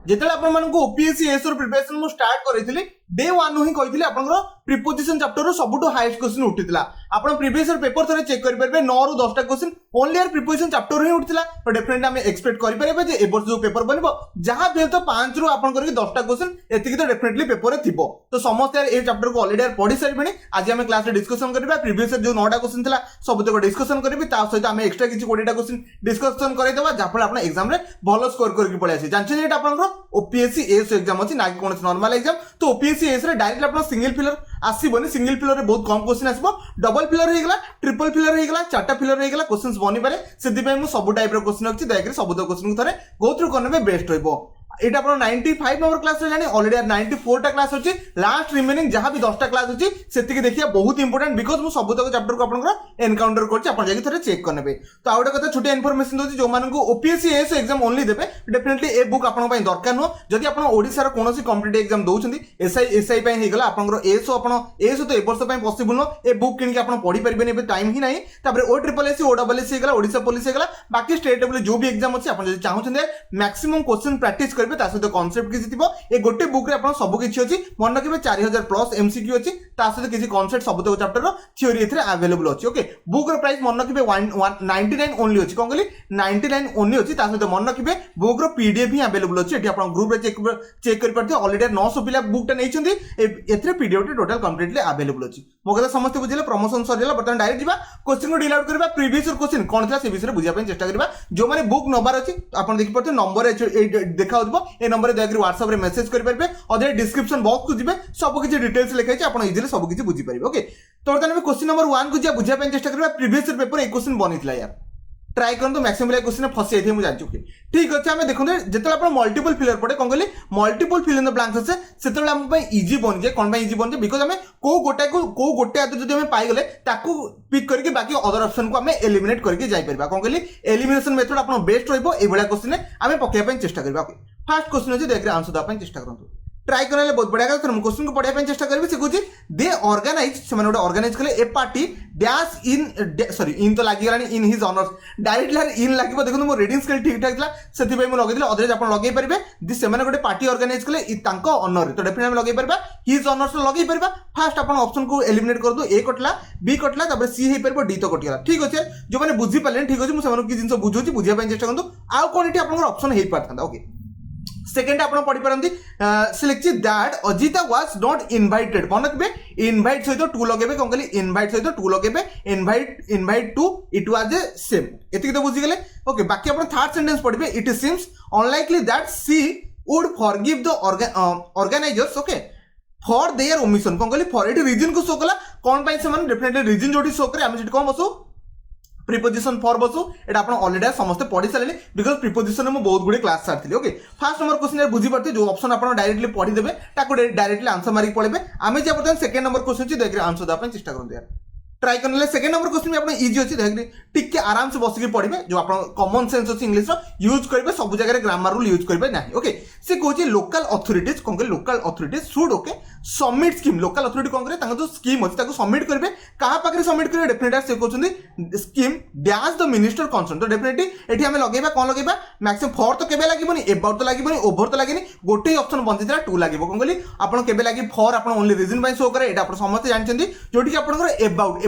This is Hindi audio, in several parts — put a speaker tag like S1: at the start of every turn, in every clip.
S1: যেতବେଳେ ଆପଣମାନଙ୍କୁ ଓପିଏସସି ଏଏସ୍ ର ପ୍ରିପାରେସନ ମୁଁ ଷ୍ଟାର୍ଟ କରିଥିଲି ଡେ 1 ହିଁ କହିଥିଲି ଆପଣଙ୍କର ପ୍ରିପୋଜିସନ ଚାପ୍ଟର ରୁ ସବୁଠୁ ହାଇଏଷ୍ଟ क्वेश्चन ଉଠିଥିଲା। ଆପଣ ପ୍ରିଭିୟସ୍ ଇୟର पेपर थरे चेक कर परिबे 9 ରୁ 10ଟା क्वेश्चन ओनली यार प्रिपोजिशन चैप्टर ही उठिला। तो डेफिनेटली हम एक्सपेक्ट करि परिबे जे ए वर्ष जो पेपर बनिबो जहां भी तो 5 रू आपन करके 10टा क्वेश्चन एतिकी तो डेफिनेटली पेपर रे थिबो। तो समस्त यार ए चैप्टर को ऑलरेडी यार पढि सारिबेनी। आज हम क्लास रे डिस्कशन करबा प्रीवियस जो 9टा क्वेश्चन थिला सब तक डिस्कशन करबी ता सहित हम एक्स्ट्रा किछि 20टा क्वेश्चन डिस्कशन करै देबा जा फल आपन एग्जाम रे भलो स्कोर करके पळे आसी। जानछन एटा आपन ओपीएससी एएस एग्जाम अछि ना कि कोन नॉर्मल एग्जाम। तो ओपीएससी एएस रे डायरेक्ट आपन सिंगल फिलर आसीबोनी। सिंगल फिलर रे बहुत कम क्वेश्चन आसीबो। डबल फिलर हे गेला ट्रिपल फिलर हे गेला चारटा फिलर हे गेला क्वेश्चंस बनि पारे। सेति पय मु सब टाइप रो क्वेश्चन अछि दयाकरी सब दो क्वेश्चन को थरे गो थ्रू करने में बेस्ट होइबो। एटा अपन 95 नंबर क्लास रे जानी ऑलरेडी 94 टा क्लास अछि। लास्ट रिमेनिंग जहां भी 10 टा क्लास अछि सेति के देखिया बहुत इंपोर्टेंट बिकॉज़ मु सब तक चैप्टर को अपन एनकाउंटर करछि। अपन जाके थरे चेक करनेबे। तो आउटे कथा छोटी इन्फॉर्मेशन दोछि जो मानन को ओपीएससी एएस एग्जाम ओनली देबे डेफिनेटली ए बुक अपन पय दरकार न। जदि अपन ओडिसा रो कोनोसी कॉम्पिटिटिव एग्जाम दोउछंदी एसआई पय हे गेला अपन एएस अपन एएस तो ए वर्ष पय पॉसिबल न। ए बुक किन के अपन पढी परिबेनी एबे टाइम ही नाही। तापर ओ ट्रिपल एससी ओ डबल एससी हे गेला ओडिसा पुलिस हे गेला बाकी स्टेट लेवल जो भी एग्जाम अछि अपन जदि चाहुछंदी मैक्सिमम क्वेश्चन प्रैक्टिस करबे ता सहित कांसेप्ट किछि थिबो। ए गोटे बुक रे अपन सब किछि अछि मन रखिबे 4000 प्लस एमसीक्यू अछि ता सहित किछि कांसेप्ट सब तक चैप्टर रो थ्योरी एथरे अवेलेबल अछि। ओके बुक रो प्राइस मन रखिबे 199 ओनली अछि। कोन कहली 99 ओनली अछि ता सहित मन रखिबे बुक रो पीडीएफ ही अवेलेबल अछि। एठी अपन ग्रुप रे चेक कर परथि ऑलरेडी 900 पिला बुक टा नैछंती एथरे पीडीएफ टे टोटल कंप्लीटली अवेलेबल अछि। मो कथा समस्त बुझिले प्रमोशन सरिला बर्तन डायरेक्ट जिबा क्वेश्चन को डील आउट करबा प्रीवियस क्वेश्चन कोन थिला से विषय बुझिया पय चेष्टा करबा। जो माने बुक नंबर अछि अपन देखि परथि नंबर देखा होतबो ए नंबर रे दयाकरी WhatsApp रे मेसेज कर परबे अदर डिस्क्रिप्शन बॉक्स को जिबे सब किछि डिटेल्स लिखा छै अपन इजीली सब किछि बुझि परिबे। ओके तो बर्तन में क्वेश्चन नंबर 1 को जिया बुझिया पय चेष्टा करबा। प्रीवियस पेपर एक क्वेश्चन बनितला यार ट्राई करन तो मैक्सिमम क्वेश्चन फसी जाय मु जान चुके। ठीक अछि हमें देखो जेतले अपन मल्टीपल फिलर पड़े कोन कहली multiple fill in the blanks से सेतले हम पय इजी बन जे कोन पय इजी बन जे बिकॉज़ हमें को गोटे आदर जदि हमें पाई गले ताकू पिक करके बाकी अदर ऑप्शन को हमें एलिमिनेट करके जाई परबा। कोन कहली एलिमिनेशन मेथड अपन बेस्ट रहइबो ए बडा क्वेश्चन हमें पके पय चेष्टा करबा। फर्स्ट क्वेश्चन अछि देख रे आंसर दा पय चेष्टा करंतु ट्राई करले बहुत बढ़िया कर क्वेश्चन को पढ़िया चेष्टा करबी। से कुछ दे ऑर्गेनाइज से माने ऑर्गेनाइज कले a party dash in sorry in तो लागि गलानी इन हिज ऑनर्स डायरेक्टली यार इन लागिबो। देखो मो रीडिंग स्किल ठीक ठाक थला सेति पय मो लगै दिले अदरवाइज आपण लगै परिबे दि से माने गोटे पार्टी ऑर्गेनाइज कले तांको ऑनर तो डेफिनेटली हम लगै परिबा हिज ऑनर्स लगै परिबा। फर्स्ट आपण ऑप्शन को एलिमिनेट कर दो ए कटला बी कटला तब सी हे परिबो डी तो कटिला। ठीक अछि जो माने बुझी पाले ठीक अछि मु समन की जिंस बुझोची बुझिया पय चेष्टा करंतु आ कोन एठी आपण ऑप्शन हे पारथांदा। ओके सेकेंड आपण पढ़ी पारंती select that Ajita was not invited मन रखबे इनवाइट सहित टू लगेबे कोन कहली इनवाइट सहित टू लगेबे invite to it was a same एतिक तो बुझी गेले। ओके बाकी आपण थर्ड सेंटेंस पढ़बे it seems unlikely that she would forgive the organisers okay for their omission कोन कहली फॉर इट रीजन को शो कला कोन पय से मन डेफिनेटली रीजन जोटी शो करे हम set cone Basu preposition for Basu एटा आपण ऑलरेडी समस्त पढ़ी सारे बिकॉज प्रीपोजिशन में बहुत गुड़े क्लास सारी। ओके फर्स्ट नंबर क्वेश्चन बुझी पाते जो ऑप्शन आप डायरेक्टली पढ़ी देबे ताको डायरेक्टली आंसर मारिक पळेबे। आमे जे बर्तमान सेकंड नंबर क्वेश्चन छी देखरे आंसर दा अपन चेष्टा करन यार ट्राई करले। सेकंड नंबर क्वेश्चन भी आपण इजी अछि देखरे टिके आराम से बसिक पढ़िबे जो आपण कॉमन सेंस अछि इंग्लिश रो यूज करबे सब जगह ग्रामर रूल यूज करबे नाही। ओके से कहछि लोकल अथॉरिटीज कोन के local authorities should okay submit scheme local authority कोन करे ताको जो स्कीम अछि ताको सबमिट करबे कहा पाखरे सबमिट करे डेफिनेटली से कहछन्ती scheme dash the minister concern. तो डेफिनेटली एठी हमें लगेबा कोन लगेबा मैक्सिमम फॉर तो केबे लागिबोनी अबाउट तो लागिबोनी ओवर तो लागिनी गोटे ऑप्शन बंचितरा टू लागिबो कोन कहली आपण केबे लागी फॉर आपण ओनली रीजन बाय शो करे एटा आपण समस्त जानछन्ती जोठी कि आपण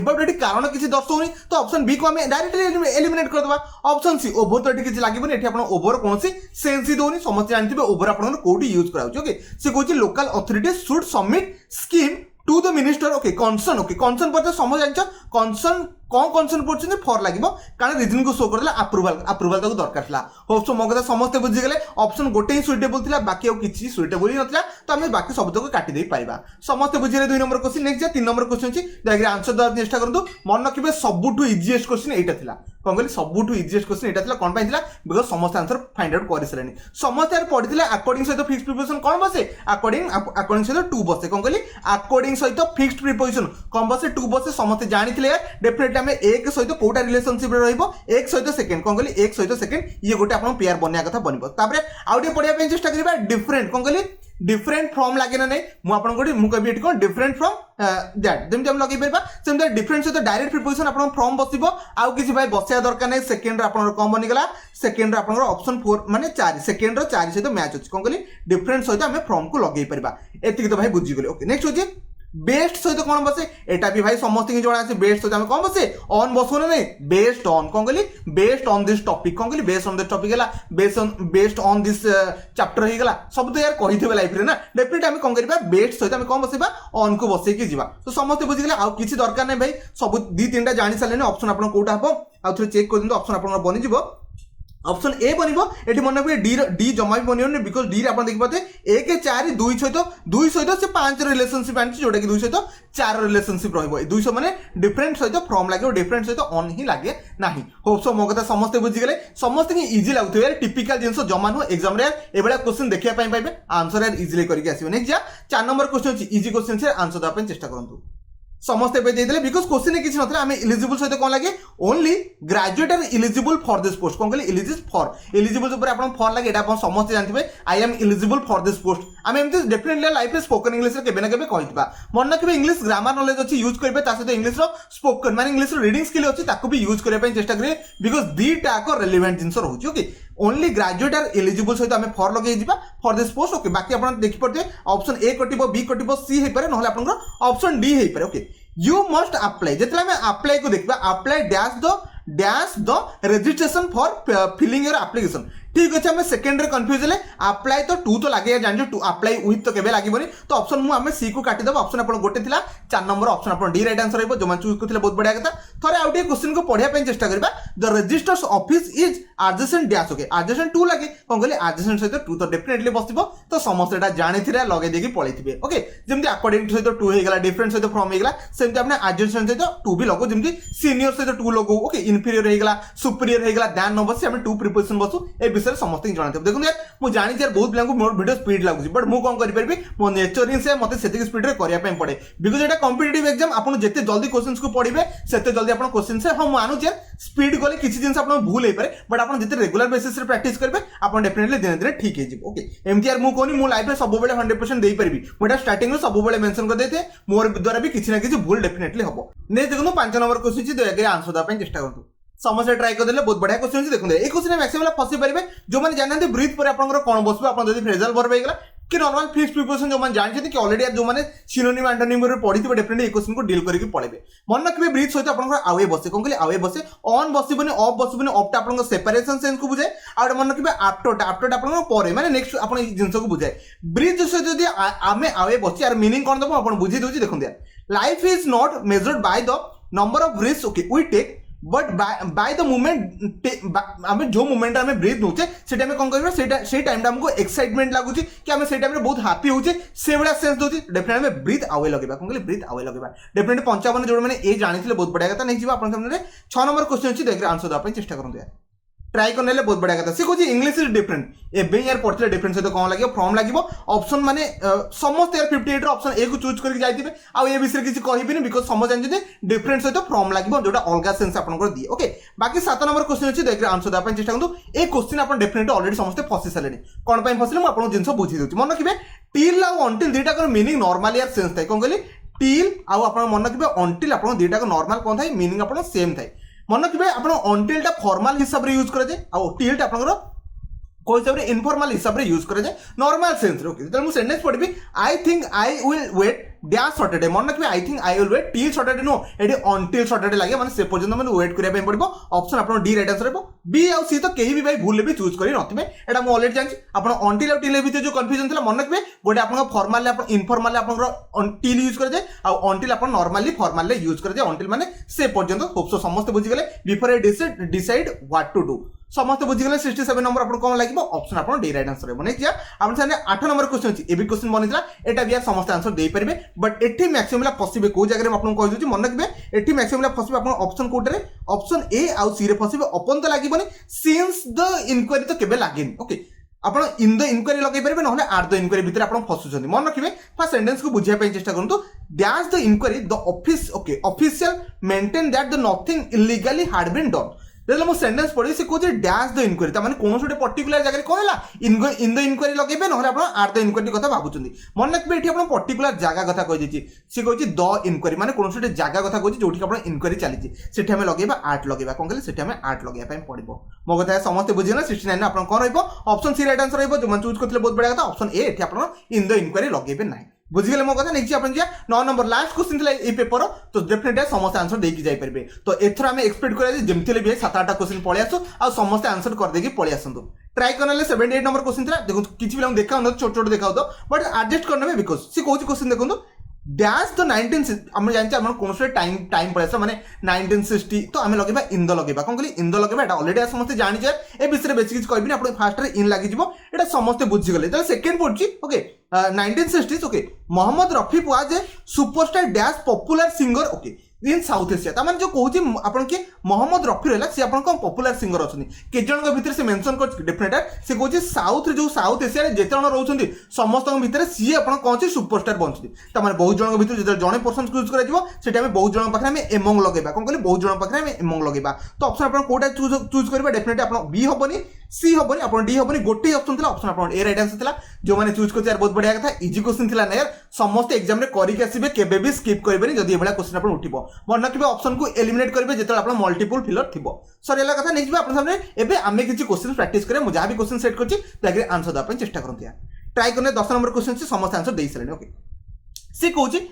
S1: अबाउट एटी कारण किसी दर्शाउनी तो ऑप्शन बी को हमें डायरेक्टली एलिमिनेट कर दबा। ऑप्शन सी ओवर तो एटी किसी लागिबोनी एठी आपण ओवर कोनसी सेंस ही दोनी समस्त जानथिबे ओवर आपण कोडी यूज कराउ। ओके से कहछि local authorities should submit scheme to the minister okay concern पर समझ जानछ कंसर्न कौन कंसर्न पड़छन फॉर लागिबो कारण रीजन को शो करला अप्रूवल ताको दरकार थला। होप सो मगदा समस्त बुझि गेले ऑप्शन गोटे ही सुइटेबल थिला बाकी और किछि सुइटेबल ही नथला तो हमें बाकी सब को काटी दे पाइबा। समस्त बुझिले 2 number question next 3 number question छी देखरे आंसर दर चेष्टा करंतु मन रखिबे सबुठु इजीएस्ट क्वेश्चन एटा थिला कोन कहली सबुठु इजीएस्ट क्वेश्चन एटा थिला कोन पाइ थिला बिकॉज़ समस्त आंसर फाइंड आउट करि सलेनी समस्त यार पढिथिले अकॉर्डिंग सहित फिक्स्ड प्रीपोजिशन कोन बसे अकॉर्डिंग सहित टू बसे कोन कहली अकॉर्डिंग सहित फिक्स्ड प्रीपोजिशन कोन बसे टू बसे समस्त जानिथिले यार डेफिनेटली डेफिनेटली आम एक सहित कोटा रिलेशनशिप एक सहित सेकेंड कौन कहली एक सहित सेकेंड ये गोटे आप पेयर बनवा कथा बनब तापर आउ टे पढ़िया चेष्टा करिबा डिफरेंट कौन कहली डिफरेंट फ्रॉम लगे ना नहीं मुझे कभी कौन डिफरेंट फ्रॉम दैट जमी हम लगे पार सेमती डिफरेंट सहित डायरेक्ट प्रिपोजिशन आप फ्रॉम बसब आउ किसी भाई बसिया दरकार नहीं सेकेंड आप कौन बनीगला सेकेंड आप ऑप्शन 4 माने 4 सेकेंड 4 सहित मैच अच्छी कौन कहली डिफरेंट सहित आम फ्रॉम को लगे पार एति तो भाई बुझीगले ओके नेक्स्ट होची बेस्ट सहित कौन बसे एटा भी भाई समस्त की जଣା আছে बेस्ट सहित हम कौन बसे ऑन बसो ना नहीं बेस्ड ऑन कौन कहली बेस्ड ऑन दिस टॉपिक कौन कहली बेस्ड ऑन दिस टॉपिक हैला बेस्ड ऑन दिस चैप्टर हे गला सब तो यार कहि थेबे लाइफ रे ना डेफिनेटली हम कौन करबा बेस्ट सहित हम कौन बसेबा ऑन को बसे की जीवा तो समस्त बुझी गले आ किछि दरकार नै भाई सब दी तीनटा जानि साले ऑप्शन आपन कोटा हबो आ थोड़े चेक कर दियो ऑप्शन आपन बनि जीवो ऑप्शन ए बनब ये मन रखिए डी जमा भी बनोनी बिकज डी आप देखिए पाते 1 4 2 सहित से 5 रिलेशनशिप आनी जोटा कि 2 सहित 4 रिलेशनशिप रही 200 माने डिफरेंट सहित फ्रॉम लगे डिफरेंट सहित ऑन ही लगे ना होप सो मो कथा समस्त बुझीगले समस्त इजी लगुवे टिपिकल जिनस जमा नुह एग्जाम एभा क्वेश्चन देखा पाइबे आंसर यार इजिली करके आसो नेक्स्ट 4 नंबर क्वेश्चन अच्छी इजी क्वेश्चन से आंसर देवाई चेष्टा करूँ समस्त बिकज क्वेश्चन किसी ना आम इलिजिबल सहित कौन लगे only graduate are eligible for this post कौन कहली इलिजिबल फॉर लगे समस्त जानते I am eligible for this post आम एमती डेफिनेटली लाइफ में स्पोकन इंग्लिश के ना के मन रखिए इंग्लिश ग्रामर नॉलेज अच्छी यूज करेंगे सहित इंग्लिश स्पोकन माने इंग्लिश रीडिंग स्किल अच्छी भी यूज करने चेष्टा करेंगे बिकज दीटा रेलेवेंट जिन रोचे okay only graduate are eligible सहित आम फॉर लगे फॉर दिस पोस्ट ओके बाकी आप देखिपे ऑप्शन ए कटिबो बी कटिबो सी हो पारे ना आप ऑप्शन डी हो पारे ओके यू मस्ट अप्लाई जिते आम अप्लाई को देखा apply dash the registration for filling your application ठीक अच्छे आम सेकेंड कन्फ्यूज है अप्लाई तो 2 तो लगे जान टू अप्लाई विथ तो केबे लागबनी तो ऑप्शन मु आम सी को काटिदेव ऑप्शन आप गोटे 4 नंबर ऑप्शन आप डी राइट आंसर हो जो चूज करते बहुत बढ़िया कथा थोड़े आउ क्वेश्चन को पढ़ाई चेष्टा करबा the registrar's office is adjacent dash okay adjacent 2 लगे कौन कहली एडजेसेंट सहित 2 तो डेफिनेटली बसबो तो समस्त एटा जानि थिरा लगे देकी पळैथिबे ओके जेमति अकॉर्डिंग सहित 2 हे गेला डिफरेंट सहित फ्रॉम हे गेला सेमति आपने एडजेसेंट सहित 2 भी लगो जेमति सीनियर सहित 2 लगो ओके इंफीरियर हे गेला सुपीरियर हे गेला दैन न बसी हम 2 प्रीपोजिशन बसु ए विषय समस्त जानते देखो यार मुझे जानी यार बहुत पिला मोर वीडियो स्पीड लगुच बट मुझे कौन करि मो नेचर ही से मते सेतिक स्पीड रे करिया पय पड़े बिकॉज़ एटा कॉम्पिटिटिव एग्जाम आपन जते जल्दी क्वेश्चंस को पढ़िबे सेते जल्दी आपन क्वेश्चन से हम मानु यार स्पीड गले किछि जिंस आपन भूल हे पारे बट आपन जते रेगुलर बेसिस रे प्रैक्टिस करबे आपन डेफिनेटली दिन दिन ठीक हे जिवो ओके एमटी यार मु कोनी मु लाइफ रे सब बेले 100% देई परबी मोटा स्टार्टिंग रे सब बेले मेंशन कर देते मोर द्वारा भी किछि ना किछि भूल डेफिनेटली हबो ने देखो 5 नंबर क्वेश्चन छी दया आंसर दा पय चेष्टा करतु समस्या ट्राई कर बहुत बढ़िया क्वेश्चन देखो ये क्वेश्चन मैक्सिमम फसी पारे जो मैंने जानते ब्रीथ पर आपंकर कौन बसबे आप फ्रेजल वर्ब होगा कि नॉर्मल फिक्स प्रिपोजिशन जो मैंने जानते कि ऑलरेडी जो मैंने सिनोनिम एंटोनिम रे पढ़ी थे डेफिनेटली क्वेश्चन को डील करके पढ़ेबे मन रखिए ब्रीथ सहित आपंकर आवे बसे कौन कहली आवे बसे ऑन बसबनी ऑफ बसबनी ऑफ टा आपंकर सेपरेशन सेंस को बुझाए और मन रखिए आफ्टर आपंकर परे माने नेक्स्ट आपन ई जिंस को बुझाए ब्रीथ सहित जदी आमे आवे बसे यार मीनिंग कोन दबो आपन बुझी दोची देखो यार life is not measured by the number of breaths okay we take but by the moment um जो मोमेंट आम ब्रीथ नौचे से टाइम कौन कर से टाइम आमको एक्साइटमेंट लगुच कि आम से टाइम बहुत हापी होचे से भाया सेंस दूसरी डेफिनेटली आम ब्रीथ आवे लगे कौन कहली ब्रीथ आवे लगे डेफिनेटली 55 जो मैंने ये जानी बहुत बढ़िया कथा नहीं आप 6 नंबर क्वेश्चन अच्छी देखिए आंसर देवाई चेष्टा करूँ यार ट्राई करने बहुत बढ़िया कथा सी कहे इंग्लिश इज डिफरेंट एवं यार पढ़ते डिफरेंट सहित कौन लगे फ्रॉम लगे ऑप्शन माने समस्त यार 58 ऑप्शन ए को चूज करके जाइए आउ ए विषय किसी कहबी बिकज समझ जानते डिफरेंट सहित फ्रॉम लगे जो अलग सेंस आपको दिए ओके बाकी 7 नंबर क्वेश्चन अच्छी देखिए आंसर देवाई चेष्टा करूँ ए क्वेश्चन आप डेफिनेटली ऑलरेडी समस्त फसी सारे कौन फसले मुझे आपको जिन बुझी दूसरी मन रखिए टिल आउ अंटिल दुईटा मीनिंग नॉर्मल यार सेंस थाए कौन कहली टिल आउ आप मन रखिए अंटिल आप दुईटा नॉर्मल कौन थाए मीनिंग आप सेम थाए मन रखिए आप अंटिल टा फॉर्मल हिसाब रे यूज करे आउ टिल टा आपनकर को हिसाब रे इनफॉर्मल हिसाब रे यूज करे नॉर्मल सेंस रे ओके तो मु सेंटेंस पढ़बी I think I will wait dash Saturday मन रखिए I think I will wait till Saturday no एडी अंटिल सैटरडे लगे माने से पर्यंत माने वेट करिया पे पड़बो ऑप्शन आपन डी राइट आंसर रहबो बी आउ सी तो केही भी भाई भूल भी चूज करी नथिबे एटा मु ऑलरेडी जानछि आपन अंटिल आउ टिल भीतर जो कंफ्यूजन थिला मन रखिए गोटे आपन फॉर्मल आपन इनफॉर्मल आपन टिल यूज करे जाय आउ अंटिल आपन नॉर्मली फॉर्मल यूज करे जाय अंटिल माने से पर्यंत होप सो समस्त बुझी गेले before a decide what to do समस्त बुझीगले 67 नंबर आपन कौन लगे ऑप्शन आपन डी राइट आंसर है नेक्स्ट आपन सामने 8 नंबर क्वेश्चन अछि ए भी क्वेश्चन बनितला एटा भी समस्त आंसर दे परिबे बट एठी मैक्सिमम फसिबे को जगह में आपन कह दूची मन रखबे एठी मैक्सिमम फसिबे आपन ऑप्शन कोटरे ऑप्शन ए आउ सी रे फसिबे अपन तो लागिबनी सिंस द इंक्वायरी तो केबे लागेनी ओके ଆପଣ इन द इनक्वारी लगे पारे ना आट द इनक्वारी भितर आप फसुଛନ୍ତି मन रखिए फास्ट सेंटेंस को बुझिया पे चेष्टा करंतु dash the enquiry the office okay official maintain that the nothing illegally had been done देखो मो सेंटेंस पढ़ी से कहते डैश द इनक्वारी तार कौन गोटे पर्टिकुलर जगह कौन है इन द इनक्वारी लगे ना आप आट द इनक्वारी कथा भावुं मन रखिए ये आप पर्टिकुलर जगह कथा कही सी कहती द इनक्वारी मैंने कौन गोटे जगह कथा कहती जो आप इनक्वारी चली से आम लगे आट लगे कौन कहले से आट लगे पड़ो मो कथा समस्त बुझे ना 69 आप कौन रप्शन सी राइट आंसर जो चूज करते बहुत बढ़िया कथा ऑप्शन ए आप इन द इनक्वारी लगे ना बुझीगले मो कथा नेक्स्ट अपन जा 9 नंबर लास्ट क्वेश्चन थिला ए पेपर तो डेफिनेटली समस्त आंसर देकी जाई परबे तो एथरा हमें एक्सपेक्ट करा जे जेमथिले भी 7-8 क्वेश्चन पळे आसो आ समस्त आंसर कर देकी पळे आसंतु ट्राई करनले 78 नंबर क्वेश्चन थिला देखो किछि बिलम देखाउ न छोट छोट देखाउ तो बट एडजस्ट करनबे बिकॉज़ सी कोची क्वेश्चन देखंतु डैश द 19 हम जानते हम कौन से टाइम पड़े माने 1960 तो आम लगे इन द लगे कौन कहली इन द लगे एटा ऑलरेडी समस्त जानी ए विषय बेसी किसी कहबी आप फास्ट रे इन लगी एटा समस्त बुझीगले तो सेकंड पड़ची okay 1960 okay Mohammed Rafi was a superstar dash popular singer okay in South Asia तार जो कहूँ आपन के मोहम्मद रफी रहा सी आप पॉपुलर सिंगर अच्छा केजन भितर से मेंशन कर डेफिनेट से कहूँ साउथ जो साउथ एशिया जिते जन रोचे समस्त भितर सी आप कौन सुपरस्टार बनती तार बहुत जन भितर जो जड़े पर्सन चूज कर बहुत जन पाखे एमंग लगे कौन कहले बहुत जन पाखे एमंग लगे तो ऑप्शन आप कौटा चूज करेंगे डेफिनेटली आप बी हेनी सी हेनी आप डी हेनी गोटे ऑप्शन था ऑप्शन आप ए राइट आंसर था जो मैंने चूज कर बहुत बढ़िया कथा इजी क्वेश्चन था ना यार समस्त एग्जाम में करके आसबे केबे भी स्किप करेंगे जब ये क्वेश्चन आप उठो मन रखिए ऑप्शन को एलिमिनेट करेंगे जो आप मल्टीपल फिलर थी सर कथा नहीं आप सामने एवं आम किसी क्वेश्चन प्रैक्टिस करें जहाँ भी क्वेश्चन सेट कर आंसर देवाई चेष्टा करते ट्राई करने 10 नंबर क्वेश्चन से समस्त आंसर दे सारे ओके सी कहूँ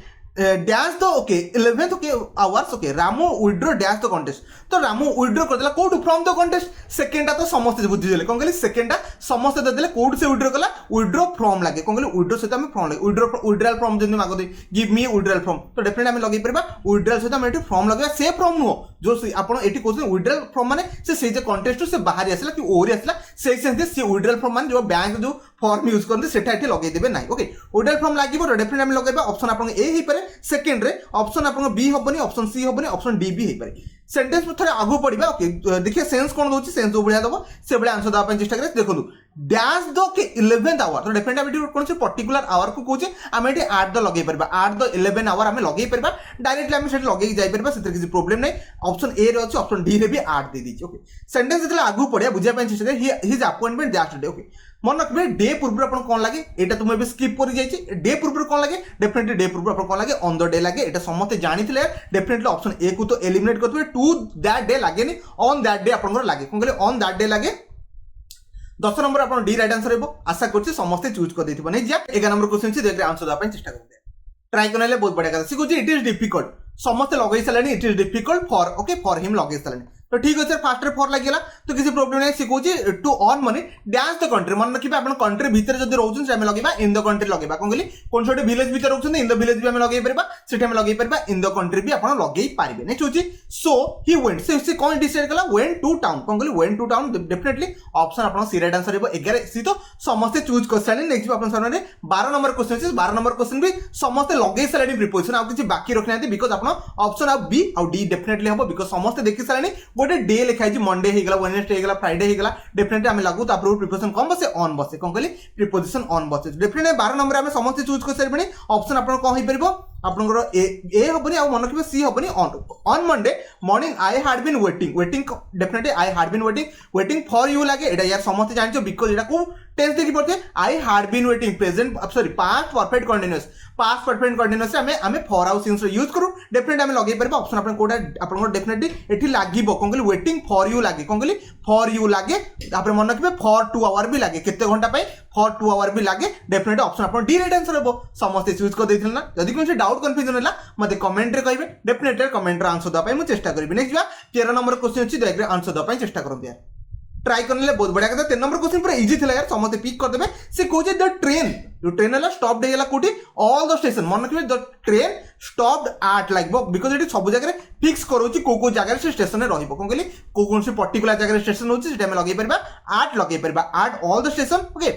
S1: dash the okay 11th okay hours okay Ramo withdrew dash the contest तो रामो विड्रो करदेला कोड फ्रॉम द कॉन्टेस्ट सेकंडा तो समस्त बुझीदेले कौन कहले सेकंडा समस्त देदेले कोड से विड्रो कला विड्रो फ्रॉम लागे कौन कहले विड्रो सहित हम फ्रॉम लागे विड्रॉल फ्रॉम जंदी मागो गिव मी विड्रॉल फ्रॉम तो डेफिनेटली हम लगे परबा विड्रॉल सहित हम एटी फ्रॉम लगे से फ्रॉम नो जो आपण एटी क्वेश्चन विड्रॉल फ्रॉम माने से जे कॉन्टेस्ट से बाहर आसला कि ओरी आसला से सेंस से विड्रॉल फ्रॉम माने जो बैंक जो फॉर्म यूज करते सेटा एटी लगे देबे नाही ओके विड्रॉल फ्रॉम लागिबो तो डेफिनेटली हम लगेबा ऑप्शन आपण ए ही पारे सेकंड रे ऑप्शन आप बी हेनी ऑप्शन सी हेनी ऑप्शन डी भी पारे सेंटेंस में थोड़े आगू पड़ा ओके देखिए सेंस कौन दूसरी सेंस जो बढ़िया दब से भाई आंसर देवाई चेष्टा करें देखो डैश द के 11th आवर तो डेफिनेटली कौन से पर्टिकुलर आवर को कहे आम ये आट द लगे पार आट द 11 आवर आम लगे पार डायरेक्टली आम से लगे जापर से किसी प्रोब्लेम नहीं ऑप्शन ए रे अच्छे ऑप्शन डी रे भी आट दे दीजिए ओके सेंटेंस जो आगू पड़ा बुझाई चेष्टा करें his appointment that day okay मन रखिए डे पूर्व आप कौन लगे यहाँ तुम भी स्किप कर जाइए डे पूर्व कौन लगे डेफिनेटली डे पूर्व आप कौन लगे ऑन द डे लगे ये समस्त जानी डेफिनेटली ऑप्शन ए को तो एलिमिनेट करते टू दैट डे लगे ऑन दैट डे आप लगे कौन कहले ऑन दैट डे लगे 10 नंबर आप डी राइट आंसर आशा कर समस्त चूज कर देथिबो नहीं जा 11 नंबर क्वेश्चन से देखिए आंसर देवाई चेष्टा करते ट्राई करने बहुत बढ़िया कथा सी कहूँ इट इज डिफिकल्ट समस्त लगे सारे it is difficult for okay for him लगे सारे तो ठीक अच्छे फास्ट फॉर लगे तो किसी प्रोब्लेम नहीं सी कहूँ to earn money dash the country मन रखिए आप कंट्री भितर जब रोचे आम लगे इन द कंट्री लगे कौन कहली कौन छोटे विलेज भितर रोचे इन द विलेज भी आम लगे पार से लगे पार इन द कंट्री भी आप लगे पारे नेक्स्ट हूँ सो ही वेंट से कौन डिसाइड कला वेंट टू टाउन कौन कहली went to town definitely option आप सी राइट आंसर 11 सी तो समस्त चूज कर सारे नेक्स्ट आप सामने 12 नंबर क्वेश्चन 12 नंबर क्वेश्चन भी समस्त लगे सारे प्रिपोजिशन आउ किसी बाकी रखना बिकज आप ऑप्शन आ बी आउ डी डेफिनेटली हम बिकज समस्त देखी सारे गोटे डे लिखाई मंडे होगा वेडनेसडे होगा फ्राइडे होगा डेफिनेटली आम लागू तापर प्रिपोजिशन कौन बसे ऑन बसे कौन कहली प्रिपोजिशन ऑन बसे डेफिनेटली 12 नंबर आम समस्त चूज कर सारे ऑप्शन आप कौन हो पार आपंकर ए हेनी आ मन रखिए सी हेनी on Monday morning I had been waiting definitely I had been waiting for you लगे एटा यार समस्त जान बिकज एटा को टेंस देखी पड़ते I had been waiting present sorry past perfect continuous um for आउ सिंस यूज करूँ डेफिनेटली आम लगे पार ऑप्शन आप कोटा आप डेफिनेटली ये लगे कौन कहली वेटिंग फॉर यू लगे कौन कहली फॉर यू लगे मन रखिए फॉर 2 आवर भी लगे केते घंटा फॉर 2 आवर भी लगे डेफिनेटली ऑप्शन आप डी राइट आंसर हम समस्त चूज कर देथिल ना जदि कोन डाउट कंफ्यूजन है मत कमेंट रे कहिबे डेफिनेटली कमेंट रे आंसर देवाई मुझे चेष्टा करी नेक्स्ट बा 13 नंबर क्वेश्चन अच्छी देखिए आंसर देवाई चेष्टा करते यार ट्राई करने बहुत बढ़िया कथा 3 नंबर क्वेश्चन पूरा इजी था यार समस्त पिक कर देबे से कहूँ द ट्रेन जो ट्रेन है स्टॉप्ड है कोटी ऑल द स्टेशन मन रखिए द ट्रेन स्टॉप्ड आट लगे बिकज ये सब जगह फिक्स करोची को जगह से स्टेशन रहिबो कौन कहली कौन से पर्टिकुलर जगह स्टेशन होची सेटा में लगे परबा आट लगे परबा आट all the station okay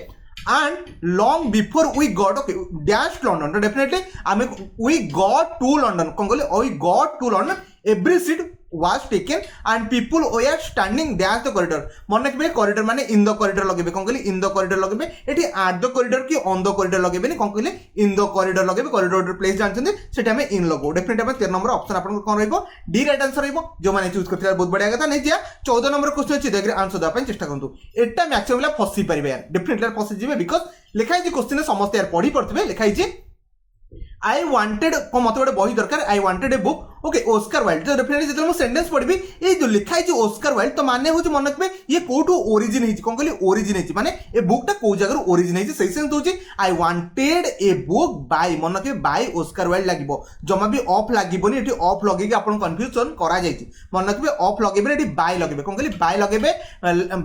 S1: and long before we got okay dash London so definitely we got to London कौन कहले we got to London every seat was taken and people were standing dash the corridor मन रखिए corridor माने in the corridor लगेबे कौन कहली in the corridor लगेबे एठी at the corridor की on the corridor लगेबे नहीं कौन कहली in the corridor लगेबे corridor प्लेस जानछन सेटा हमें in लगो डेफिनेटली हम 13 नंबर ऑप्शन आपन कोन रहइबो डी राइट आंसर रहइबो जो माने चूज करथिला बहुत बढ़िया कथा नै जिया 14 नंबर क्वेश्चन अछि देखरे आंसर दा पय चेष्टा करंतु एटा मैक्सिमम फसी परिबे यार डेफिनेटली फसी जिवे बिकॉज़ लिखाई जे क्वेश्चन समस्त यार पढी पड़थिबे लिखाई जे I wanted को मत गोटे बही दरकार I wanted a book okay Oscar wild तो डेफिनेटली जेतले मो सेंटेंस पढबी ए जो लिखाई जे ओस्कार वाइल्ड तो माने हो जे मन रखबे ये कोठो ओरिजिन हेछि कोन कहली ओरिजिन हेछि माने ए बुक ता को जगह ओरिजिन हेछि सही सेंस होछि I wanted a book by मन रखबे बाय ओस्कार वाइल्ड लागिबो जमा भी ऑफ लागिबोनी एठी ऑफ लगेगी आपन कंफ्यूजन करा जायछि मन रखबे ऑफ लगेबे एठी बाय लगेबे कोन कहली बाय लगेबे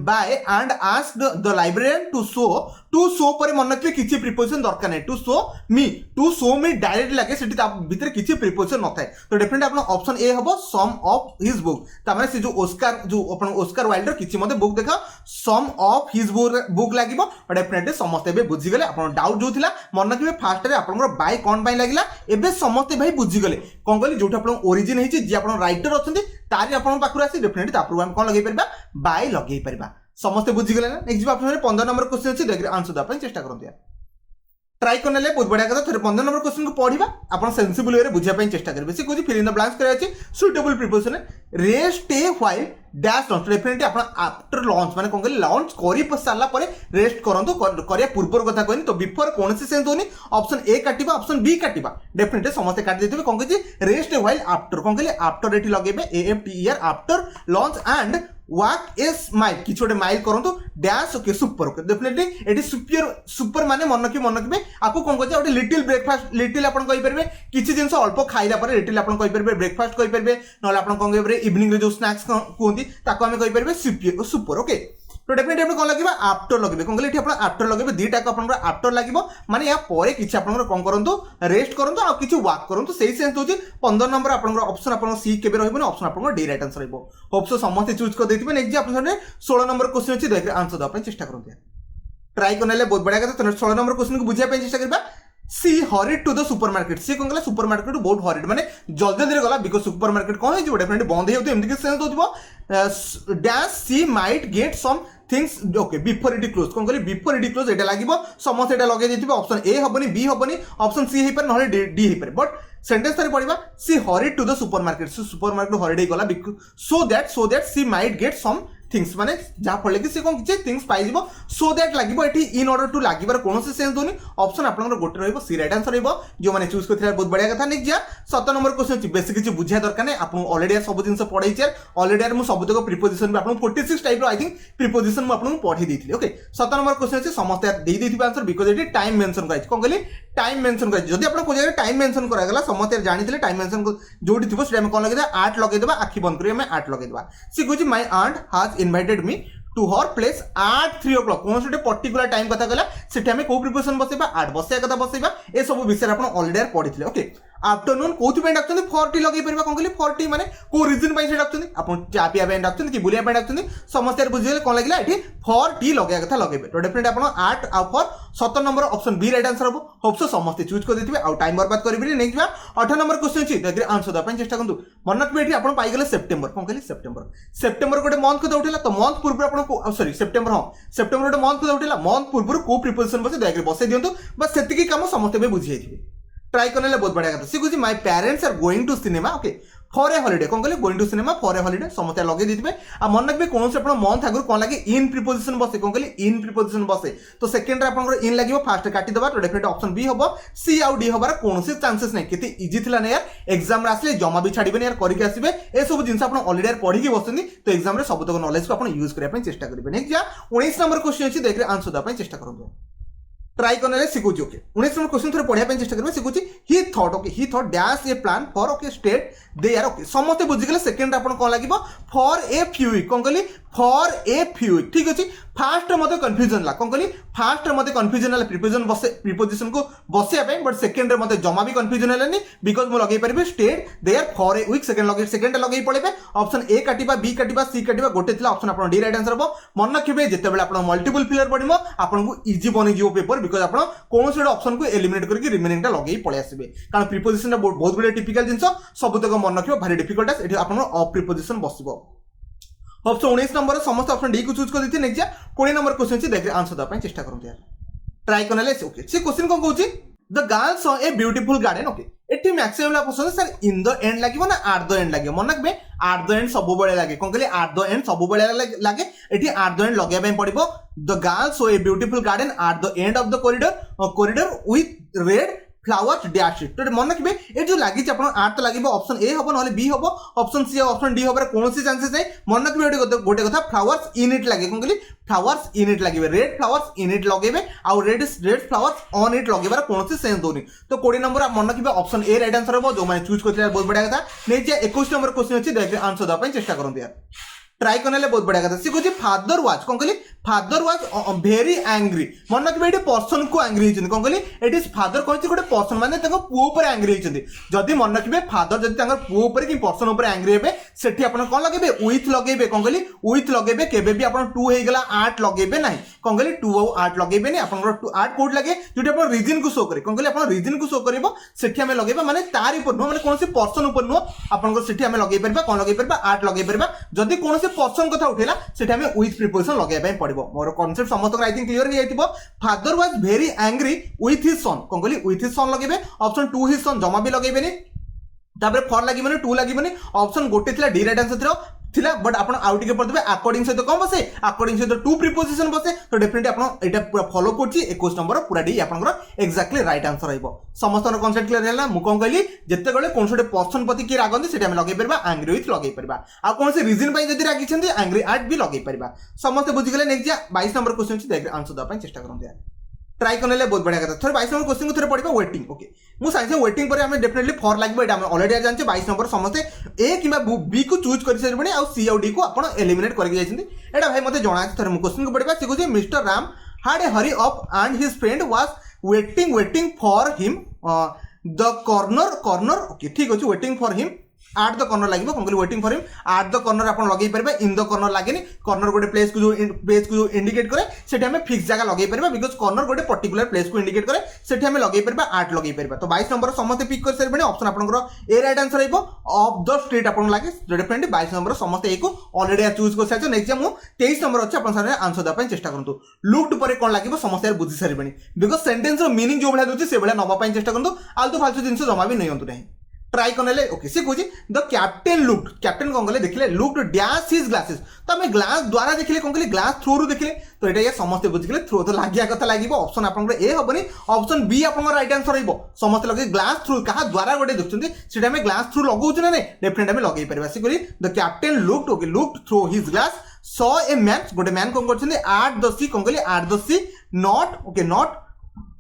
S1: by and asked the librarian to show पर मन रखबे किछि प्रिपोजिशन दरकार नै टू शो मी डायरेक्ट लागे सेठी ता भीतर किछि प्रिपोजिशन न थाए तो डेफिनेटली अपन ऑप्शन ए हबो सम ऑफ हिज बुक तामाने से जो अपन ओस्कार वाइल्डर किछि मते बुक देखा सम ऑफ हिज बुक लागिबो डेफिनेटली समस्त बे बुझी गले अपन डाउट जो थिला मन रखिबे फास्ट रे अपन बाय कोन बाय लागिला एबे समस्त भाई बुझी गले कोन कहली जोटा अपन ओरिजिन हेछि जे अपन राइटर अछंती तारि अपन पाखुर आसी डेफिनेटली तापर हम कोन लगै परबा बाय लगै परबा समस्त बुझी गले ना नेक्स्ट ऑप्शन 15 नंबर क्वेश्चन अछि देखि आंसर दा पय चेष्टा करंतु यार ट्राई करने बहुत बढ़िया कथा थोड़े 15 नंबर क्वेश्चन को पढ़ा आप सेंसिबल वे बुझापी चेष्टा करेंगे सी कौन फिल इन द ब्लैंक्स कराई suitable preposition rest a while dash launch definitely आप आफ्टर लॉन्च माने कौन लॉन्च कर सारा पर रेस्ट करंतु करिया पूर्वर कथा कहनी तो बिफोर कौन सेंस होनी ऑप्शन ए काटिबा ऑप्शन बी काटिबा डेफिनेटली समस्त काटि देथिबे कौन कहछि रेस्ट ए व्हाइल आफ्टर कौन कहले आफ्टर एठी लगेबे AFTER after lunch and walk is माइल कि छोटे माइल करंतु dash okay super okay definitely एटी सुपर माने मन रखिबे आपको कौन कहछि ओटे लिटिल ब्रेकफास्ट लिटिल आपण कहि परबे किछि जिंस अल्प खाइला पर लिटिल आपण कहि परबे ब्रेकफास्ट कहि परबे नले आपण कौन कहि परबे इवनिंग रे जो स्नैक्स कोंती ताको हमें कहि परबे सुपर ओके तो डेफिनेटली आपण कोन लागिबा आफ्टर लगिबे कोन कहले आपण आफ्टर लगिबे दीटा को आपण आफ्टर लागिबो माने या परे किछि आपण कोन करंतु रेस्ट करंतु आ किछि वॉक करंतु सेही सेंस होछि 15 नंबर आपण ऑप्शन आपण सी केबे रहइबो ऑप्शन आपण डी राइट आंसर रहइबो होप सो समस्त चूज कर देथिबे नेक्स्ट ऑप्शन 16 नंबर क्वेश्चन अछि देख आंसर द अपन चेष्टा करंतु ट्राई करनेले बहुत बढ़िया कथा 16 नंबर क्वेश्चन को बुझिया पे चेष्टा करबा सी हरिड टू द सुपरमार्केट सी कौन कहला सुपरमार्केट बहुत हरिड माने जल्दी जल्दी गला बिकॉज सुपरमार्केट कौन है डेफिनेटली बंद हो एमती सेंस होथिबो dash she might get some things okay before it close कौन कहली बिफोर इट क्लोज एटा लागिबो समस्त एटा लगे देथिबो ऑप्शन ए हबनी बी हबनी ऑप्शन सी हे पर नहले डी हे पर बट सेंटेंस तारे पढिबा she hurried to the supermarket supermarket hurried गला so that she might get some things माने जा फले कि से कोन किछ थिंग्स पाइ जिवो सो दैट लागिबो एठी इन ऑर्डर टू लागिबार कोनोसी सेंस दोनी ऑप्शन आपनकर गोटे रहइबो सी राइट आंसर रहइबो जो माने चूज करथिला बहुत बढ़िया कथा नेक्स्ट जा 7 नंबर क्वेश्चन अछि बेसिक किछ बुझिया दरकार नै आपन ऑलरेडी सब जिंस पढै छै ऑलरेडी मु सब तक प्रीपोजिशन आपन 46 टाइप रो आई थिंक प्रीपोजिशन मु आपन पढि देथिली ओके 7 नंबर क्वेश्चन अछि समस्त दे देथिबा आंसर बिकॉज़ एठी टाइम मेंशन कराइ कोन कहली टाइम मेंशन कराइ जदी आपन को जगह टाइम मेंशन करा गला समस्त जानिथिले टाइम मेंशन जोडी थिबो सेटा हम कोन लगे 8 लगे देबा आखि बंद करी हम 8 लगे देबा सी कहछि my aunt has invited me to her place at 3 o'clock कौन से पर्टिकुलर टाइम कथा कहला सेठी हमें को प्रिपरेशन बसेबा 8 बसे कथा बसेबा ए सब विषय आपण ऑलरेडी पढिथिले ओके आफ्टरनून कोथि पे डाक्तनी 40 लगे परबा कोन कहली 40 माने को रीजन पे से डाक्तनी आपण चा पिया पे डाक्तनी कि बुलिया पे डाक्तनी समस्त बुझिले कोन लागिला एठी 40 लगे कथा लगेबे तो डेफिनेटली आपण 8 आ for 17 number option B right answer हबो होप सो समस्त चूज कर देथिबे आ टाइम बर्बाद करबिनी नेक्स्ट बा 18 नंबर क्वेश्चन छी देखि आंसर द अपन चेष्टा करंतु मनक पे एठी आपण पाई गेले सितंबर कोन कहली सितंबर गोटे मंथ को उठेला तो मंथ पूर्व आपण सॉरी सितंबर गोटे मंथ को उठेला मंथ पूर्व को प्रिपोजिशन बसे देखि बसे दियंतु बस सेति की काम समस्त बे बुझी जाइथिबे ट्राई करने बहुत बढ़िया कथा सी कुछ my parents are going to cinema okay for a holiday कौन कहले going to cinema for a holiday समस्त लगे देथिबे आ मन रखबे कोन से आपण मंथ आगु कोन लागे इन प्रीपोजिशन बसे कोन कहले इन प्रीपोजिशन बसे तो सेकंड रे आपण इन लागिवो फर्स्ट काटी दबा तो डेफिनेटली ऑप्शन बी हबो सी आउ डी हबार कोनोसी चांसेस नै केते इजी थिला नै यार एग्जाम रे आसले जमा भी छाडीबे यार करिके आसीबे ए सब जिंस आपण ऑलरेडी पढी के बसनी तो एग्जाम रे सब तक नॉलेज को आपण यूज करिया पय चेष्टा करिबे नेक्स्ट जा 19 नंबर क्वेश्चन अछि देखरे आंसर द पय चेष्टा करंतु ट्राई करने सिखुची ओके 19 नंबर क्वेश्चन थोड़े पढ़िया चेष्टा करबे सिखुची he thought dash a plan for okay state they are okay समस्त बुझी गले सेकंड आपण कोन लागिबो फॉर ए फ्यू वीक कोन कहली फॉर ए फ्यू वीक ठीक अछि फास्ट मते कंफ्यूजन ला कोन कहली फास्ट मते कंफ्यूजन ला प्रीपोजिशन को बसिया पे बट सेकंड रे मते जमा भी कंफ्यूजन हलानी बिकॉज़ मो लगे परबे stayed there for a week second लगे पड़े ऑप्शन ए काटिबा बी काटिबा सी काटिबा गोटे थिला ऑप्शन आपन डी राइट आंसर हो मन रखिबे जते बेले आपन मल्टीपल फिलर पडिमो आपन को इजी बनि जियो पेपर बिकॉज़ आपन कोन से ऑप्शन को एलिमिनेट करके रिमेनिंग टा लगे पळे आसीबे कारण प्रीपोजिशन बहुत गुडे टिपिकल जिंस सब तक मन रखिबो भारी डिफिकल्ट एटी आपन ऑफ प्रीपोजिशन बसिबो ऑप्शन 19 नंबर समस्त ऑप्शन डी को चूज कर देते नेक्स्ट 20 नंबर क्वेश्चन छी देखि आंसर द पय चेष्टा करंत यार ट्राई करनले ओके से क्वेश्चन कोन कहूची the girl saw a beautiful garden okay एटी मैक्सिमम ला पसंद सर इन द एंड लागिवो ना एट द एंड लागिवो मन रखबे एट द एंड सब बेले लागे कोन कहले एट द एंड सब बेले लागे एटी एट द एंड लगे पय पड़िबो the girl saw a beautiful garden at the end of the corridor with red flowers dash it तो मन रखिबे ए जो लागि छ आपण आर्ट लागिबो ऑप्शन ए हबो नले बी हबो ऑप्शन सी ऑप्शन डी हबरे कोनोसी चांसेस नै मन रखिबे गोटे कथा फ्लावर्स इन इट लागे कोन कहली फ्लावर्स इन इट लागिबे रेड फ्लावर्स इन इट लगेबे आ रेड फ्लावर्स ऑन इट लगेबार कोनोसी सेंस दोनी तो 20 नंबर आप मन रखिबे ऑप्शन ए राइट आंसर हबो जो माने चूज करथिला बहुत बढ़िया कथा नै जे 21 नंबर क्वेश्चन अछि देखि आंसर द पय चेष्टा करंत यार ट्राई करने बहुत बढ़िया कथा सी कहछि फादर वाज कोन कहली फादर वाज वेरी एंग्री मन रखिबे एटी पर्सन को एंग्री हिचन कोन कहली एटी फादर कहछि गोटे पर्सन माने तको पुओ ऊपर एंग्री हिचन जदी मन रखिबे फादर जदी तंगर पुओ ऊपर कि पर्सन ऊपर एंग्री हेबे सेठी आपण कोन लगेबे विथ लगेबे कोन कहली विथ लगेबे केबे भी आपण 2 हे गेला 8 लगेबे नाही कोन कहली 2 और 8 लगेबे नै आपण 8 कोड लागे जोटी आपण रीजन को शो करे कोन कहली आपण रीजन को शो करबो सेठी हमें लगेबा माने तार ऊपर नो माने कोनसे पर्सन ऊपर नो आपण को सेठी हमें लगेई परबा कोन लगेई परबा 8 लगेई परबा जदी कोनसे पर्सन कथा उठेला सेठी हमें विथ प्रीपोजिशन लगेई पय पड़िबो मोर कांसेप्ट समस्त आई थिंक क्लियर हो जाइतिबो father was very angry with his son कोन कहली विथ हिज सन लगेबे ऑप्शन 2 हिज सन जमा भी लगेबेनी तापर 4 लागिबेनी 2 लागिबेनी ऑप्शन गोटे थिला डी राइट आंसर थिला बट आपण आउट के पड़तबे अकॉर्डिंग से तो कम बसे अकॉर्डिंग से तो 2 प्रीपोजिशन बसे तो डेफिनेटली आपण एटा पूरा फॉलो करछि 21 नंबर पूरा डी आपनकर एक्जेक्टली राइट आंसर रहइबो समस्त कांसेप्ट क्लियर हैला मु कोन कहली जत्ते गले कोन सोटे पर्सन प्रति की रागंती सेटा हम लगेई परबा एंग्री विथ लगेई परबा आ कोन से रीजन पय जदी रागी छथि एंग्री एट भी लगेई परबा समस्त बुझि गेले नेक्स्ट 22 नंबर क्वेश्चन छी देख आंसर द पय चेष्टा करंत यार ट्राई करने बहुत बढ़िया कथा थोड़े 22 नंबर क्वेश्चन को थोड़े पढ़िबा वेटिंग ओके मु साइंस वेटिंग पर हमें डेफिनेटली फॉर लागबो एटा हम ऑलरेडी जानचे 22 नंबर समस्त ए किबा बी को चूज करि सरबणी आ सी और डी को आपण एलिमिनेट करके जाइछिन एटा भाई मते जणा थोड़े मु क्वेश्चन को पढ़िबा से कहै mister Ram had a hurry up and his friend was waiting for him the corner okay ठीक अछि waiting for him at the corner लागिबो कोन कहली waiting for him at the corner आपण लगेई परबा इन द कॉर्नर लागेनी कॉर्नर गोटे प्लेस को जो इंडिकेट करे सेठी हमें फिक्स जगह लगेई परबा बिकॉज़ कॉर्नर गोटे पर्टिकुलर प्लेस को इंडिकेट करे सेठी हमें लगेई परबा एट लगेई परबा तो 22 नंबर समस्त पिक कर सरबणी ऑप्शन आपनकर ए राइट आंसर रहइबो ऑफ द स्ट्रीट आपण लागे डेफिनेटली 22 नंबर समस्त ए को ऑलरेडी चूज कर साइछ नेक्स्ट मु 23 नंबर अछि आपण सारे आंसर द पय चेष्टा करंतु लुक्ड पर कोन लागिबो समस्त यार बुझि सरबणी बिकॉज़ सेंटेंस रो मीनिंग जो भला दोछि से भला नबा पय चेष्टा करंतु आलतु फालतु जिंस जमा भी नहीं होंतु नहीं ट्राई करने ओके से कहूँ द कैप्टेन लुक्ड कैप्टेन कौन कहले देखले लुक्ड डैश हिज ग्लासेस तो आम ग्लास द्वारा देखले कौन कहले ग्लास थ्रू रु देखले तो ये समस्त बुझे थ्रू तो लगे कथा लगे ऑप्शन आप ए हेनी ऑप्शन बी आप राइट आंसर रही समस्त लगे ग्लास थ्रू क्या द्वारा गोटे देखते से ग्लास थ्रू लगाऊँ ना डेफिनेट आम लगे पार से the captain looked okay looked through his glass saw a man गोटे मैन कौन कर एट द सी कौन कहले at the sea not okay not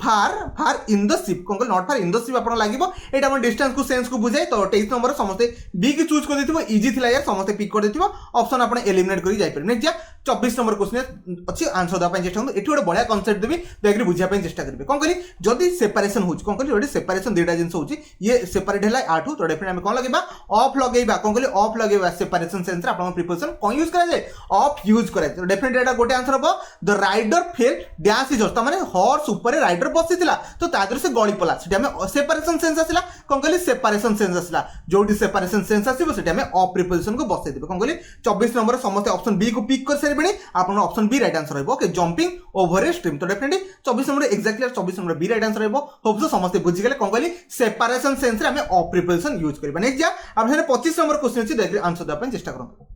S1: far in the ship कौन not far in the ship आपन लागिबो एटा हम डिस्टेंस को सेंस को बुझाई तो 23 नंबर समस्त बी की चूज कर देथिबो इजी थिला यार समस्त पिक कर देथिबो ऑप्शन आपन एलिमिनेट करी जाई पर नेक्स्ट 24 नंबर क्वेश्चन अछि आंसर द पय चेष्टा करु एठी गोटे बढ़िया कांसेप्ट देबी देखि बुझिया पय चेष्टा करबे कोन करी जदी सेपरेशन होछ कोन करी ओडी सेपरेशन दुटा जिंस होछि ये सेपरेट हैला आठु तो डेफिनेटली हम कोन लगेबा ऑफ लगेबा कोन करी ऑफ लगेबा सेपरेशन सेंस रे आपन प्रिपोजिशन कोन यूज करा जाय ऑफ यूज करा तो डेफिनेटली एटा गोटे आंसर हो the rider fell dash is त माने हॉर्स ऊपर राइडर बसितिला तो तादर से गळी पला सेटा हमें सेपरेशन सेंस आसिला कोन कहली सेपरेशन सेंस आसिला जोडी सेपरेशन सेंस आसीबो सेटा हमें ऑफ प्रिपोजिशन को बसै देबे कोन कहली 24 नंबर समस्त ऑप्शन बी को पिक कर सरबणी आपन ऑप्शन बी राइट आंसर रहबो okay jumping over a stream तो definitely 24 number exactly 24 number B right answer रहबो होप सो समस्त बुझि गेले कोन कहली सेपरेशन सेंस रे हमें ऑफ प्रिपोजिशन यूज करबा नेक्स्ट जा आप 25 नंबर क्वेश्चन अछि देखि आंसर द अपन चेष्टा करू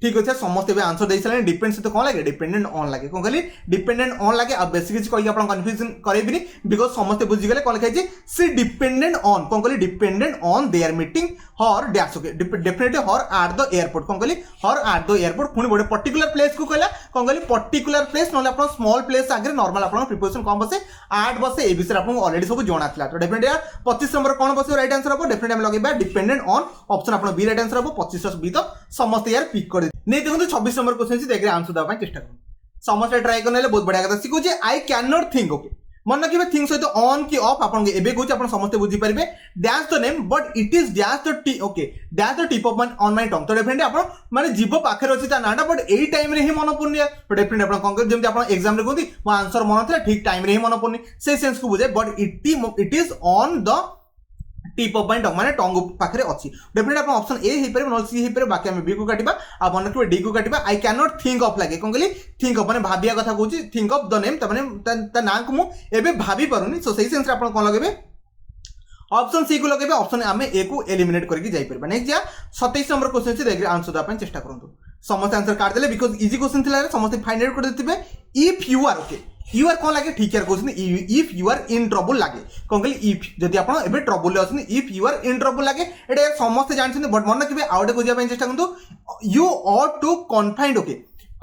S1: ठीक अच्छे समस्त भी आंसर दे सारे डिपेंड से तो कौन लगे डिपेंडेंट ऑन लगे कौन कहली डिपेंडेंट ऑन लगे अब बेसिक किसी कहीं आप कन्फ्यूजन करेबिनी बिकॉज समस्त बुझीगले कौन लिखाई सी डिपेंडेंट ऑन कौन कहली dependent on their meeting her dash okay definitely her at the airport कौन कहली हर एट द एयरपोर्ट पुणी गोटे पर्टिकुलर प्लेस को कहला कौन कहली पर्टिकुलर प्लेस ना आप स्मॉल प्लेस आगे नॉर्मल आप प्रिपोजिशन कौन बसे एट बसे ए विषय आपको ऑलरेडी सब जना था तो डेफिनेटली 25 नंबर कौन बस राइट आंसर हम डेफिनेटली हम लगे डिपेंडेंट ऑन ऑप्शन आप बी राइट आंसर हम 25 बी तो समस्त यार पिक कर नहीं देखो 26 नंबर क्वेश्चन देखिए आंसर देवा चेष्टा करूँ समस्त ट्राई करने बहुत बढ़िया कथा सी कहूँ आई कैन नॉट थिंक ओके मन रखिए थिंग सहित ऑन कि ऑफ आपन एबे कहूँ आप समस्त बुझी पारे dash the name but it is dash the T okay dash the tip of on my टंग तो डेफिनेटली आप माने जीव पाखे अच्छी नाटा बट यही टाइम रे ही मन पड़नी तो डेफिनेटली आप कौन जमी आप एग्जाम कहते मो आंसर मन था ठीक टाइम रे ही मन पड़नी से सेंस को बुझे but it is on the tip of my टंग माने टंग पाखे अच्छी डेफिनेटली आप ऑप्शन ए ही पारे सी ही पारे बाकी हम बी को काटिबा आ मन रखिबे डी को काटिबा I can not think of लागे कोन कहली थिंक ऑफ माने भाबिया कथा कहूची थिंक ऑफ द नेम त माने ता नाम को मु एबे भाबी पारुनी सो सही सेंस रे आपण कोन लगेबे ऑप्शन सी को लगेबे ऑप्शन आमे ए को एलिमिनेट करके जाई परबा नेक्स्ट जा 27 नंबर क्वेश्चन छै देखि आंसर द अपन चेष्टा करंतु समस्त आंसर काट देले बिकॉज़ इजी क्वेश्चन थिला रे समस्त फाइंड आउट कर देतिबे if you are okay you are कौन लगे ठीक है question if you are in trouble लगे कौन कहली इफ जदि आप एबे ट्रबल ले अछन if you are in trouble लगे एटा समस्त जानछन बट मन रखिबे आउटे बुझिया पय चेष्टा करंतु you ought to confined okay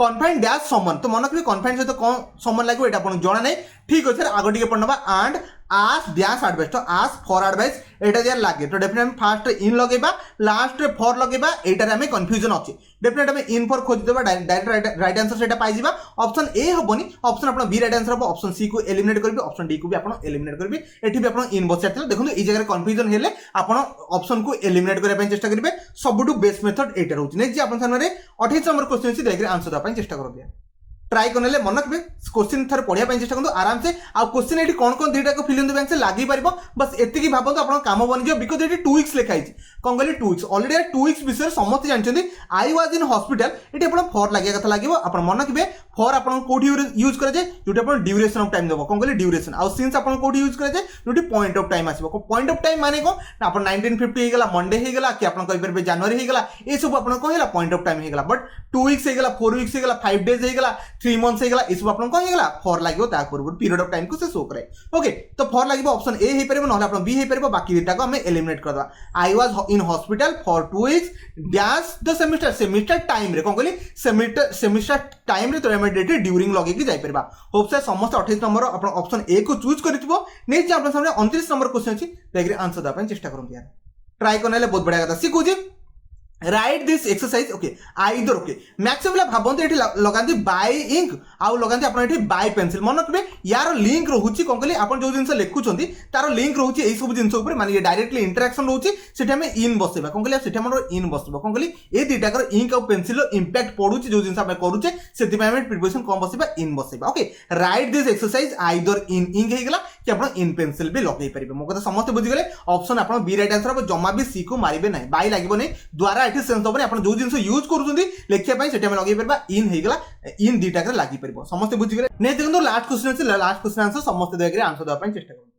S1: confined dash समन तो मन रखिबे कन्फाइंड सहित कौन समन लागो एटा आपन जणा नै ठीक अछि आगो टिके पढनबा एंड आस्क डैश एडवाइस तो आस्क फॉर एडवाइस एटा जे लागे तो डेफिनेटली हम फास्ट इन लगेबा लास्ट रे फॉर लगेबा एटा रे हमें कंफ्यूजन अछि डेफिनेटली हम इन फॉर खोज देबा डायरेक्ट राइट आंसर सेटा पाइ जिबा ऑप्शन ए हबनी ऑप्शन आपन बी राइट आंसर हबो ऑप्शन सी को एलिमिनेट करबी ऑप्शन डी को भी आपन एलिमिनेट करबी एठी भी आपन इन बचाइतले देखंतु ई जगह कंफ्यूजन हेले आपन ऑप्शन को एलिमिनेट करे पय चेष्टा करिवे सबटु बेस्ट मेथड एटा रहउछि नेक्स्ट जे आपन सामने 28 नंबर क्वेश्चन अछि देखि आंसर द पय चेष्टा करबे ट्राई करने मन रखिए क्वेश्चन थर पढ़िया चेष्टा करूँ आराम से आ क्वेश्चन ये कौन कौन दुईटा को फिल इन द बैंक से लगी पार बस एति भावतु आप काम बन जाए बिकज ये 2 वीक्स लिखाई कौन कहली 2 वीक्स अलरेडी 2 वीक्स विषय समस्त जानते आई वाज इन हॉस्पिटल ये आप फॉर लगे कथा लगे आप मन रखिए फॉर आप यूज कराए जो ड्यूरेशन ऑफ टाइम देव कौन कहली ड्यूरेशन आउ सिंस आप यूज कराए जो पॉइंट ऑफ टाइम आसो पॉइंट ऑफ टाइम माने कौन आप 1950 होगा मंडे होगा कि आप कहींपर जनवरी होगा ये सब आप कौन पॉइंट ऑफ टाइम होगा बट 2 वीक्स होगा 4 वीक्स होगा 5 डेज होगा 3 मंथ्स होगा ये सब आपन कौन होगा फॉर लगे पीरियड ऑफ टाइम को से शो करे ओके तो फॉर लगे ऑप्शन ए हो पारे ना बी हो पारे बाकी दुटा को हमें एलिमिनेट करदे I was in hospital for 2 weeks dash the semester time रे कौन कहली सेमिस्टर टाइम रे तो इमीडिएटली ड्यूरिंग लगे कि जाई परबा होप से समस्त 28 नंबर अपन ऑप्शन ए को चूज करथिबो नेक्स्ट अपन सामने 29 नंबर क्वेश्चन अछि देखि आंसर द अपन चेष्टा करूं यार ट्राई करने बहुत बढ़िया कथा सिखु जी right this exercise okay either okay मैक्स पिला भाबंत एठी लगांती बाय इंक आउ लगांती आपण एठी बाय पेंसिल मन रखबे यार लिंक रहउची कोन कहली आपण जो जिंस लेखुचंती तार लिंक रहउची एई सब जिंस ऊपर माने डायरेक्टली इंटरेक्शन रहउची सेठी हमें इन बसेबा कोन कहली सेठी हमर इन बसबो कोन कहली ए दुटा कर इंक और पेंसिल रो इंपैक्ट पडुची जो जिंस आपण करूचे सेति पे हमें प्रिपोजिशन कम बसेबा इन बसेबा okay right this exercise either in इंक हेगला कि आपण इन पेंसिल भी लगै परिबे मो कथा समस्त बुझि गेले ऑप्शन आपण बी राइट आंसर अब जमा भी सी को मारिबे नै बाय लागबो नै द्वारा एठी सेंस होबने आपण जो जिंस यूज करूछंती लेखिया पय सेठी हम लगै परबा इन हेगला इन दुटा कर लागि परबो समस्त बुझि गेले नै देखंतो लास्ट क्वेश्चन अछि लास्ट क्वेश्चन आंसर समस्त देख रे आंसर द पय चेष्टा करू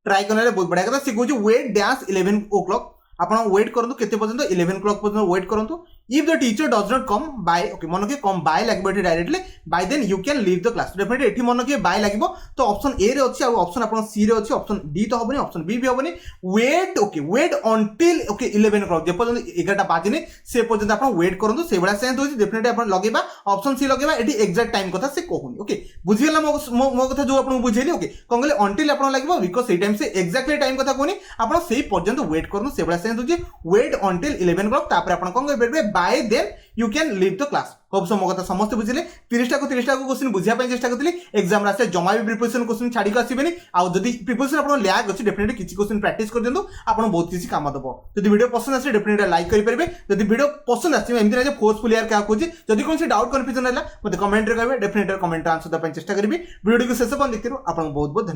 S1: ट्राई करने बहुत बढ़िया कथा सिखु जी वेट डैश 11 o'clock आपण वेट करंतु केते पर्यंत 11 o'clock पर्यंत वेट करंतु if the teacher does not come by okay मन के कम बाय लागबो एठी directly by then you can leave the class definitely एठी मन के बाय लागबो तो ऑप्शन ए रे अछि और ऑप्शन आपण सी रे अछि ऑप्शन डी तो होबनी ऑप्शन बी भी होबनी wait okay wait until okay 11 o'clock जे पर्यंत 11टा बाजिने से पर्यंत आपण वेट करंतु से बडा सेंस होछि डेफिनेटली आपण लगेबा ऑप्शन सी लगेबा एठी एग्जैक्ट टाइम कथा से कहूनी ओके बुझि गेला मो कथा जो आपण बुझेली ओके कोन कहले अंटिल आपण लागबो बिकॉज़ से टाइम से एग्जैक्टली टाइम कथा कहूनी आपण सेही पर्यंत वेट करनु से बडा सेंस होछि वेट अंटिल 11 o'clock तापर आपण कोन कहबे by then you can leave the class hope so मो कथा समस्त बुझिले 30 टा को क्वेश्चन बुझिया पय चेष्टा करथि एग्जाम रासे जमा भी प्रिपरेशन क्वेश्चन छाडी को आसीबेनी आ जदी प्रिपरेशन आपण लैग अछि डेफिनेटली किछि क्वेश्चन प्रैक्टिस कर देंदो आपण बहुत किछि काम दबो जदी वीडियो पसंद आसे डेफिनेटली लाइक करि परबे जदी वीडियो पसंद आसी एमति ना जे फोर्सफुल यार का कोछि जदी कोनसी डाउट कन्फ्यूजन हला मते कमेंट रे कहबे डेफिनेटली कमेंट आंसर द पय चेष्टा करबी वीडियो को शेष पन देखिरु आपण बहुत बहुत